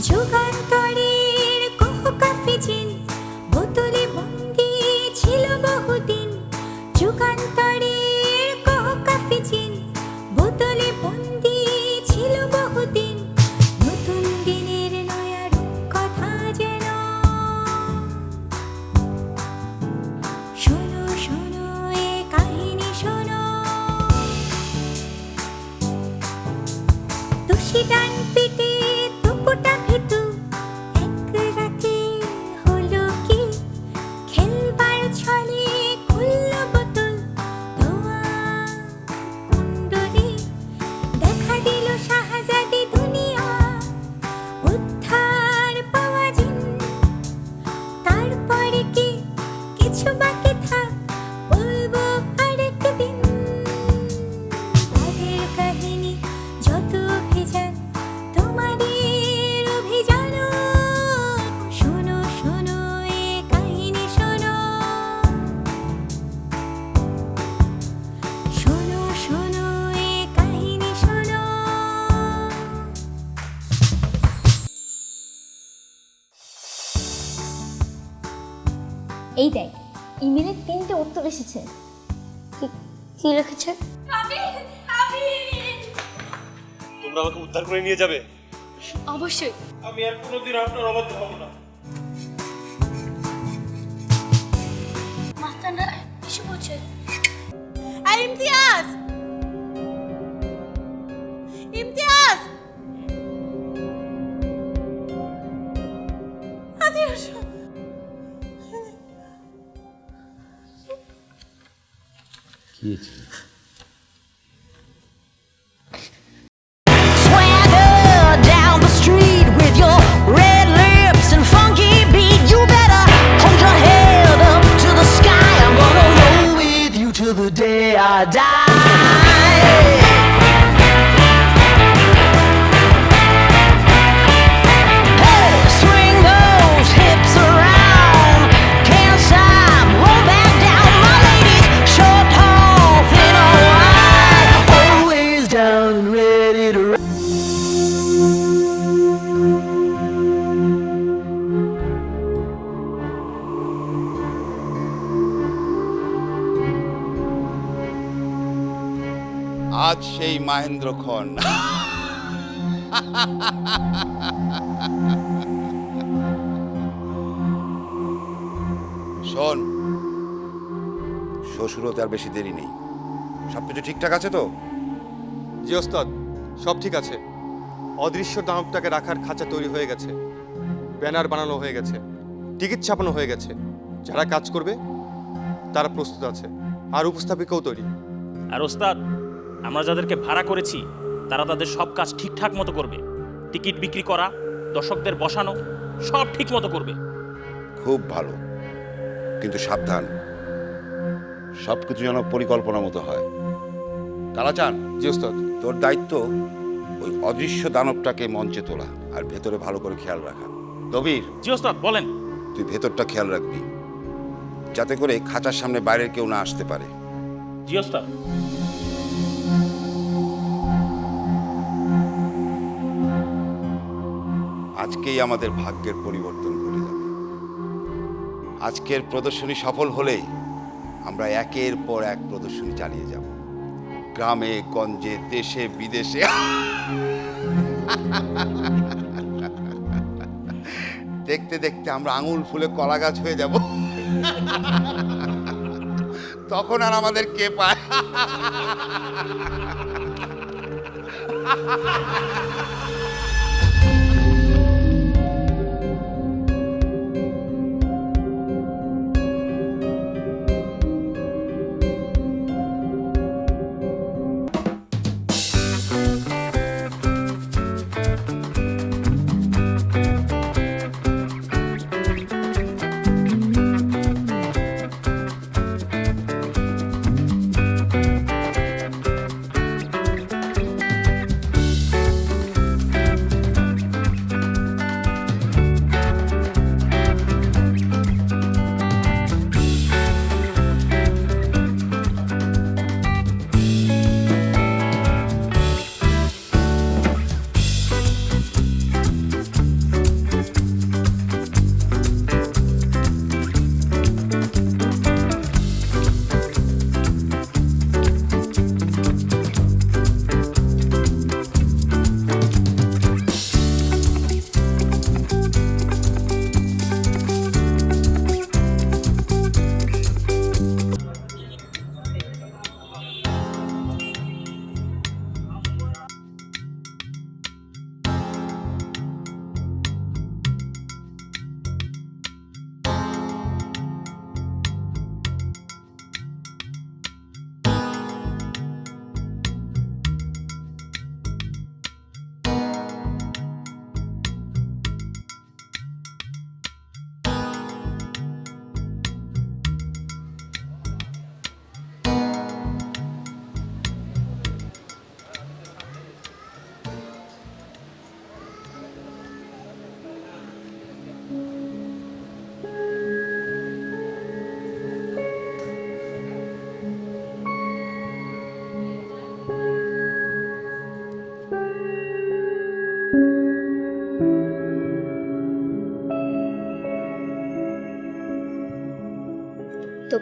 যুগান্তরের coffee জিন বোতলে বন্দি ছিল বহুদিন। যুগান্তরের কফি জিন বোতলে বন্দি ছিল বহুদিন। নতুন দিনের নয়া রূপকথা যেন শোনো শোনো এ কাহিনী শোনো। তুষি ডান পিটে দুপুটা ভেতু এক রাতে হলো কি খেলবার ছলে খুলল বোতল ধোয়া কুণ্ডলে দেখা দিল শাহজাদি দুনিয়া উদ্ধার পাওয়া জিন। তারপরে কি কিছু বাকি থাক বলবো আরেকদিন। তাদের কাহিনী যত ভেজাল তোমাদের অভিযান। শোনো শোনো এ কাহিনী শোনো। শোনো শোনো এ কাহিনী শোনো। এই দেখ, ইমেলে 3টে উত্তর এসেছে। কি লিখেছে? তোমরা আমাকে উদ্ধার করে নিয়ে যাবে? অবশ্যই। আমি আর কোনোদিন আপনার অবাধ্য হব না। মাস্টাররা এসে বলছে। ইমতিয়াজ, ইমতিয়াজ, আদি আসো। Swagger down the street with your red lips and funky beat. You better hold your head up to the sky. I'm gonna roll with you till the day I die. Hey, swing those hips around. Can't stop, roll back down. My ladies, short, tall, thin or wide, always down and ready to ride. আজ সেই মাহেন্দ্রক্ষণ। শোন, শ্বশুর হতে আর বেশি দেরি নেই। সবকিছু ঠিকঠাক আছে তো? জি ওস্তাদ, সব ঠিক আছে। অদৃশ্য দানবটাকে রাখার খাঁচা তৈরি হয়ে গেছে, ব্যানার বানানো হয়ে গেছে, টিকিট ছাপানো হয়ে গেছে। যারা কাজ করবে তারা প্রস্তুত আছে, আর উপস্থাপিকাও তৈরি। আর ওস্তাদ, আমরা যাদেরকে ভাড়া করেছি তারা তাদের সব কাজ ঠিকঠাক মতো করবে। টিকিট বিক্রি করা, দর্শকদের বসানো, সব ঠিক মতো করবে। খুব ভালো, কিন্তু সাবধান, সবকিছু যেন পরিকল্পনা মতো হয়। কালাচান, জি ওস্তাদ। তোর দায়িত্ব ওই অদৃশ্য দানবটাকে মঞ্চে তোলা আর ভেতরে ভালো করে খেয়াল রাখা। কবির, জি ওস্তাদ বলেন। তুই ভেতরটা খেয়াল রাখবি, যাতে করে খাঁচার সামনে বাইরের কেউ না আসতে পারে। জি ওস্তাদ। আজকেই আমাদের ভাগ্যের পরিবর্তন ঘটে যাবে। আজকের প্রদর্শনী সফল হলেই আমরা একের পর এক প্রদর্শনী চালিয়ে যাব, গ্রামে গঞ্জে, দেশে বিদেশে। দেখতে দেখতে আমরা আঙুল ফুলে কলা গাছ হয়ে যাব। তখন আর আমাদের কে পায়?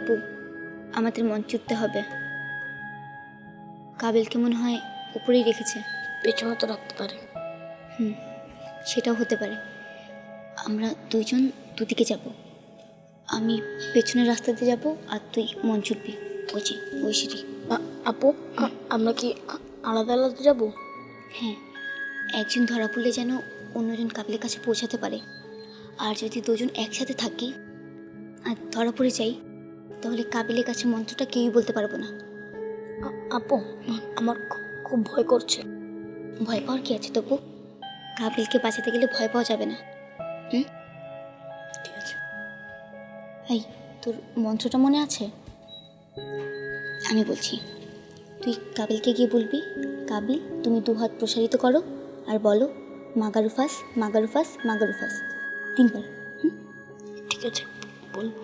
আপু, আমাদের মন চুপতে হবে। কাবিলকে মনে হয় উপরেই রেখেছে। পেছনে তো রাখতে পারে। সেটাও হতে পারে। আমরা দুজন দুদিকে যাব। আমি পেছনের রাস্তাতে যাব আর তুই মন ছুটবি। ওই সিঁড়ি। আপু, আমরা কি আলাদা আলাদা যাব? হ্যাঁ, একজন ধরা পড়লে যেন অন্যজন কাবিলের কাছে পৌঁছাতে পারে। আর যদি দুজন একসাথে থাকি আর ধরা পড়ে যাই, তাহলে কাবিলের কাছে মন্ত্রটা কেউই বলতে পারবো না। আপু, আমার খুব ভয় করছে। ভয় পাওয়ার কি আছে তবু? কাবিলকে বাঁচাতে গেলে ভয় পাওয়া যাবে না। ঠিক আছে। এই, তোর মন্ত্রটা মনে আছে? আমি বলছি, তুই কাবিলকে গিয়ে বলবি, কাবিল তুমি 2 হাত প্রসারিত করো আর বলো মাগারুফাস মাগারুফাস মাগারুফাস 3 বার। ঠিক আছে, বলবো।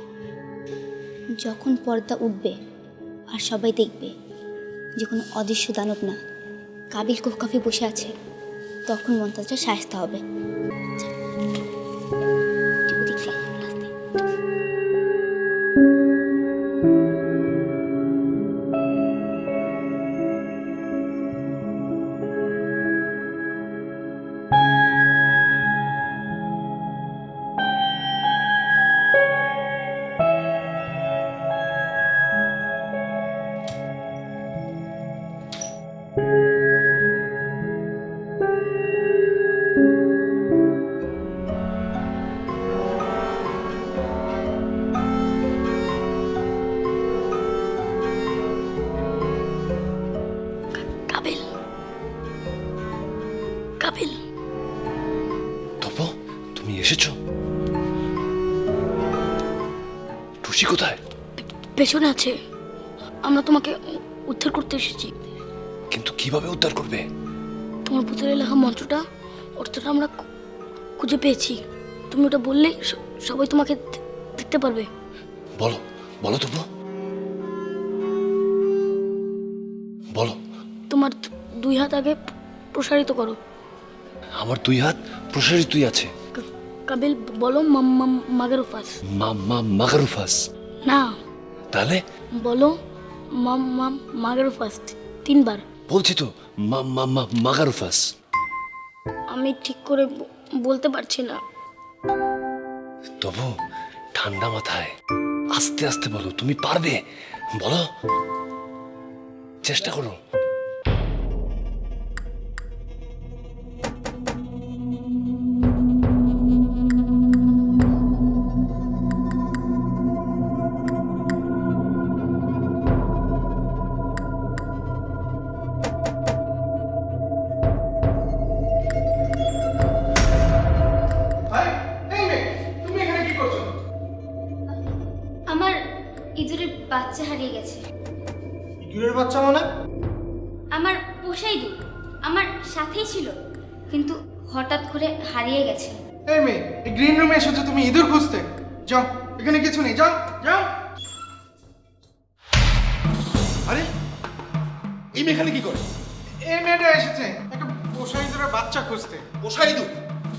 যখন পর্দা উঠবে আর সবাই দেখবে যে কোনো অদৃশ্য দানব না, কাবিল কোহকাফি বসে আছে, তখন মন্ত্রটা শায়েস্তা হবে। কাবিল, কাবিল। তপু, তুমি এসেছো? টুসি কোথায়? পেছনে আছে। আমরা তোমাকে উদ্ধার করতে এসেছি। কিন্তু কিভাবে উদ্ধার করবে? তোমার ভূতের লেখা মন্ত্রটা, অর্থটা আমরা খুঁজে পেয়েছি। তুমি ওটা বললেই সবাই তোমাকে দেখতে পারবে। বলো, বলো তপু, বলো। তোমার 2 হাত আগে প্রসারিত করো। আমার 2 হাত প্রসারিতই আছে। কাবিল, বলো মাগারুফাস। মাগারুফাস। না, তাহলে বলো মাগারুফাস 3 বার। বলছি তো মাগারুফাস। আমি ঠিক করে বলতে পারছি না। তবু ঠান্ডা মাথায় আস্তে আস্তে বলো, তুমি পারবে। বলো, চেষ্টা করো। আমার ইঁদুরের বাচ্চা হারিয়ে গেছে। ইঁদুরের বাচ্চা মানে? আমার পোষা ইঁদুর আমার সাথেই ছিল, কিন্তু হঠাৎ করে হারিয়ে গেছে। এই মেয়ে, এই গ্রিন রুমে এসেছো তুমি ইঁদুর খুঁজতে? যাও, এখানে কিছু নেই, যাও যাও। আরে এই মেয়ে এখানে কি করে? এই মেয়েটা এসেছে একটা পোষা ইঁদুরের বাচ্চা খুঁজতে। পোষা ইঁদুর?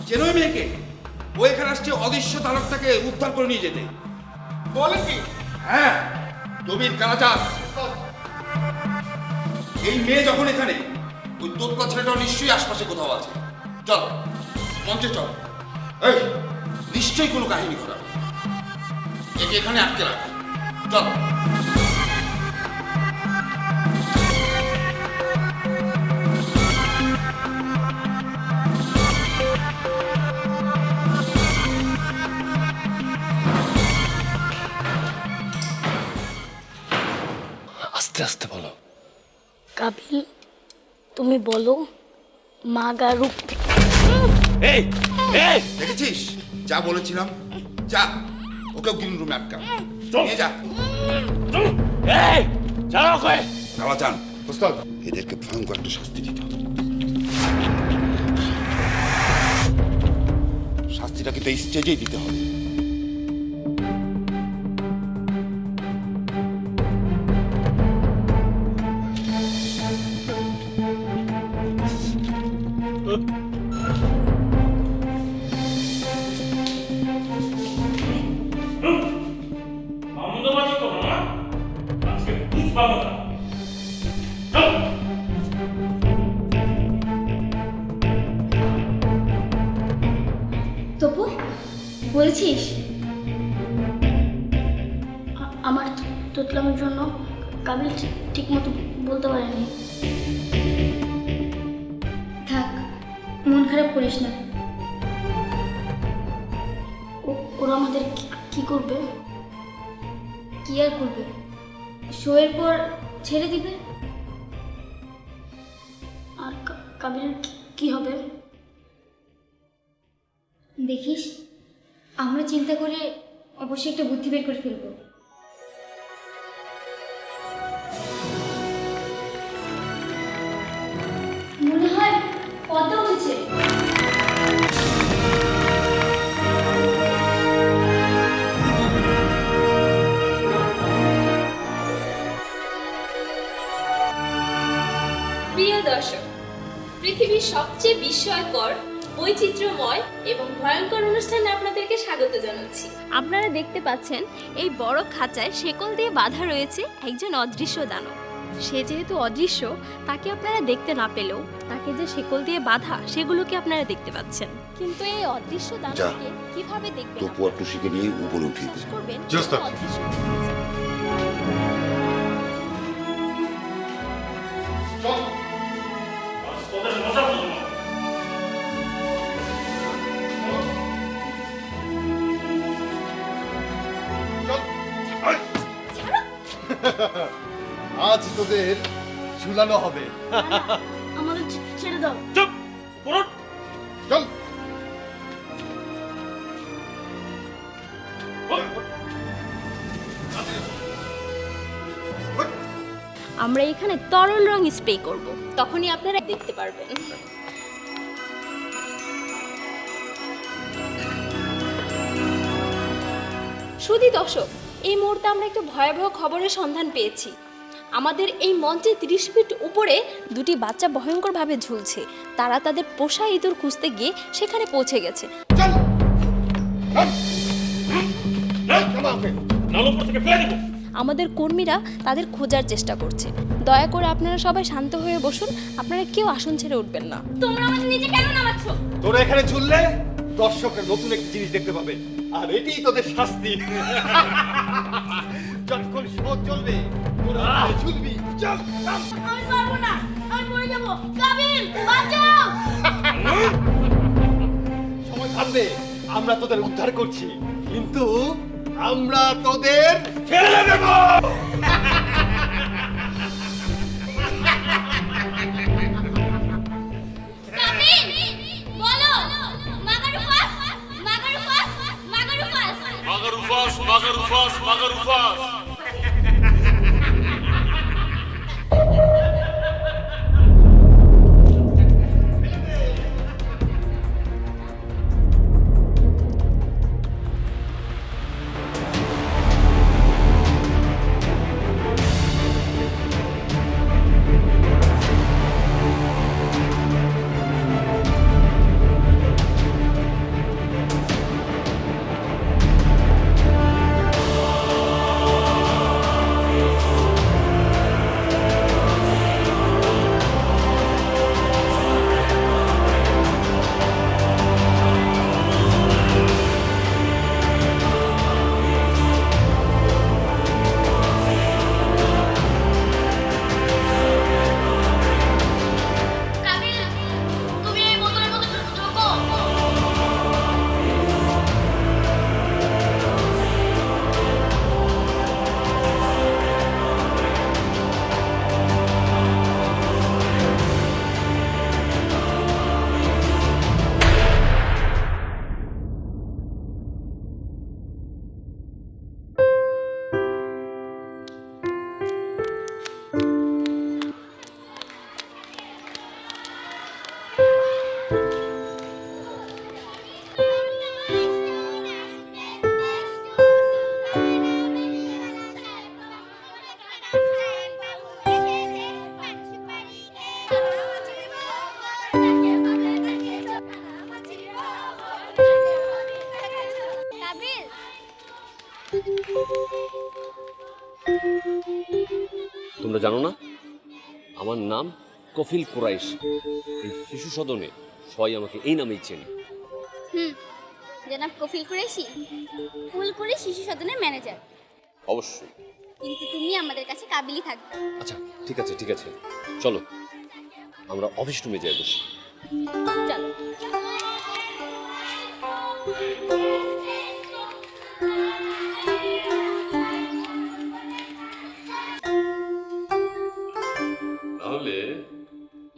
চেনো এই মেয়েকে? ও এখানে আসছে অদৃশ্য দানবটাকে উদ্ধার করে নিয়ে যেতে। বলে কি? হ্যাঁ, জমির কানাচার। এই মেয়ে যখন এখানে, ওই তোতলা ছেলেটাও নিশ্চয়ই আশপাশে কোথাও আছে। চল, মঞ্চে চল। এই, নিশ্চয়ই কোনো কাহিনী ঘটা। একে এখানে আটকে রাখ। চল। আস্তে আস্তে বলো। কাবিল, তুমি বলো মাগারু। এই এই, দেখেছিস যা বলেছিলাম? যা, ওকেও গ্রিন রুমে আটকা নিয়ে যা। এই, ছাড়ো কই। কালাচান, ওস্তাদ, এদেরকে ভয়ঙ্কর একটা শাস্তি দিতে হবে। শাস্তিটা কিন্তু এই স্টেজেই দিতে হবে। আনন্দবাজি করো না? বলছিস? আমার তোতলামের জন্য কাবিল ঠিক মতো বলতে পারেনি। থাক, মন খারাপ করিস না। ওরা আমাদের কি করবে? কি আর করবে, শোয়ের পর ছেড়ে দিবে। আর কাবিলের কি হবে? দেখিস, আমরা চিন্তা করে অবশ্যই একটা বুদ্ধি বের করে ফেলবো। মনে হয় পদ্মা উঠেছে। প্রিয় দর্শক, পৃথিবীর সবচেয়ে বিস্ময়কর, বৈচিত্র্যময় এবং ভয়ঙ্কর অনুষ্ঠানে আপনাদেরকে স্বাগত জানাচ্ছি। আপনারা দেখতে পাচ্ছেন এই বড় খাঁচায় শেকল দিয়ে বাঁধা রয়েছে একজন অদৃশ্য দানব। সে যেহেতু অদৃশ্য, তাকে আপনারা দেখতে না পেলেও তাকে যে শেকল দিয়ে বাঁধা সেগুলোকে আপনারা দেখতে পাচ্ছেন। কিন্তু এই অদৃশ্য দানবকে কিভাবে দেখবেন? তপু আর টুসিকে নিয়ে উপরে উঠিয়ে দে। করবেন জি ওস্তাদ। অদৃশ্য তোদের মজা বুঝবো না। আজ তোদের ঝুলানো হবে। আমাদের ছেড়ে দাও। চুপ পুরুট। চল। আমরা এখানে তরল রং স্প্রে করব, তখনই আপনারা দেখতে পারবেন। শুধু দর্শক, এই মুহূর্তে আমরা একটু ভয়াবহ খবরের সন্ধান পেয়েছি। আমাদের এই মঞ্চে 30 ফিট উপরে দুটি বাচ্চা ভয়ঙ্করভাবে ঝুলছে। তারা তাদের পোষা ইঁদুর খুঁজতে গিয়ে সেখানে পৌঁছে গেছে। চল। নাল উপর থেকে ফেলে দেবো। আমাদের কর্মীরা তাদের খোঁজার চেষ্টা করছে। দয়া করে আপনারা সবাই শান্ত হয়ে বসুন, আপনারা কেউ আসন ছেড়ে উঠবেন না। তোমরা আমাদের নিচে কেন নামাচ্ছ? তোরা এখানে ঝুললে দর্শকরা নতুন একটা জিনিস দেখতে পাবে, আর এটাই তোদের শাস্তি। যখন শো চলবে তোরা এখানে ঝুলবি। চল। আমি পারবো না, আমি পড়ে যাবো। কাবিল, বাঁচাও! সময় থাকবে, আমরা তোদের উদ্ধার করছি, কিন্তু আমরা তোদের ফেলে দেব। কাবিল, বলো, মাগারুফাস, মাগারুফাস, মাগারুফাস। মাগারুফাস মাগারুফাস মাগারুফাস। তোমরা জানো না আমার নাম কফিল কুরাইশ। এই শিশু সদনে সবাই আমাকে এই নামেই চেনে। জনাব কফিল কুরেশি, ফুলকুড়ি শিশু সদনের ম্যানেজার। অবশ্যই। কিন্তু তুমি আমাদের কাছে কাবিলই থাকবে। আচ্ছা ঠিক আছে ঠিক আছে, চলো আমরা অফিস রুমে যাই বসি। চলো। তাহলে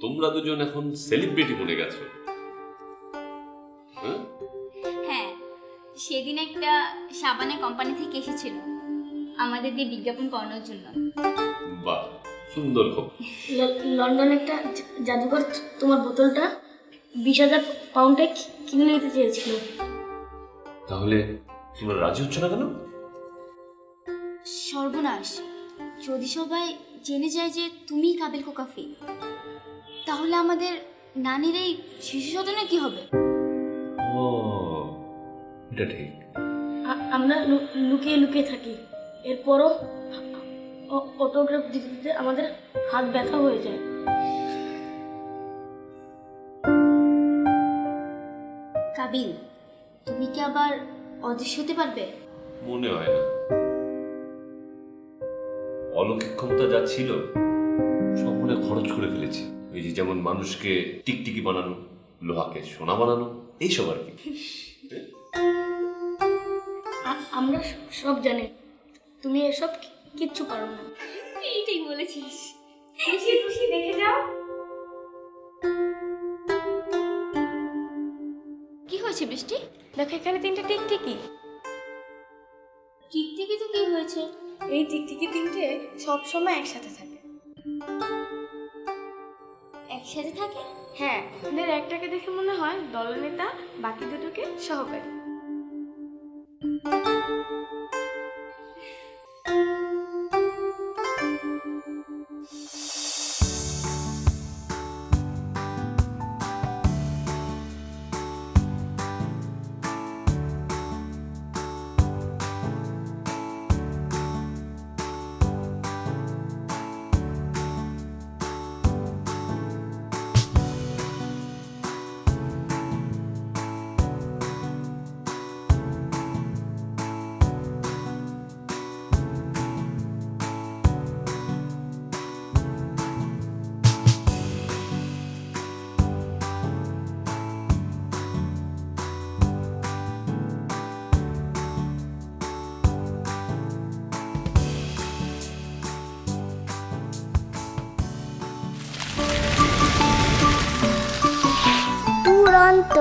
তোমরা দুজন এখন সেলিব্রিটি বনে গেছো। হ্যাঁ, হ্যাঁ, সেদিন একটা সাবানের কোম্পানি থেকে এসেছিল আমাদের দিয়ে বিজ্ঞাপন করানোর জন্য। বাহ, সুন্দর খবর। লন্ডনে একটা জাদুঘর তোমার বোতলটা 20,000 পাউন্ডে কিনে নিতে চেয়েছিল। তাহলে তোমরা রাজি হচ্ছ না কেন? সর্বনাশ, যদি সবাই জেনে যায় যে তুমি কাবিল কোকাফি, তাহলে আমাদের নানির এই শিশু সদনে কি হবে? ও, এটা ঠিক। আমরা লুকিয়ে লুকিয়ে থাকি, এরপরও অটোগ্রাফ দিতে দিতে আমাদের হাত ব্যথা হয়ে যায়। কাবিল, তুমি কি আবার অদৃশ্য হতে পারবে? মনে হয় না। অলৌকিক ক্ষমতা যা ছিল সব মনে খরচ করে ফেলেছি। এই যে যেমন মানুষকে টিকটিকি বানানো, লোহাকে সোনা বানানো, এইসব আর কি। আমরা সব জানি তুমি এসব কিচ্ছু পারো না। এইটাই বলেছিস। দেখে যাও। কি হয়েছে বৃষ্টি? দেখো এখানে 3টে টিকটিকি। টিকটিকি তো কি হয়েছে? এই টিকটিকি 3টে সব সময় একসাথে থাকে। একসাথে থাকে? হ্যাঁ, এদের একটাকে দেখে মনে হয় দলনেতা, বাকি দুটোকে সহকারী। দুরন্ত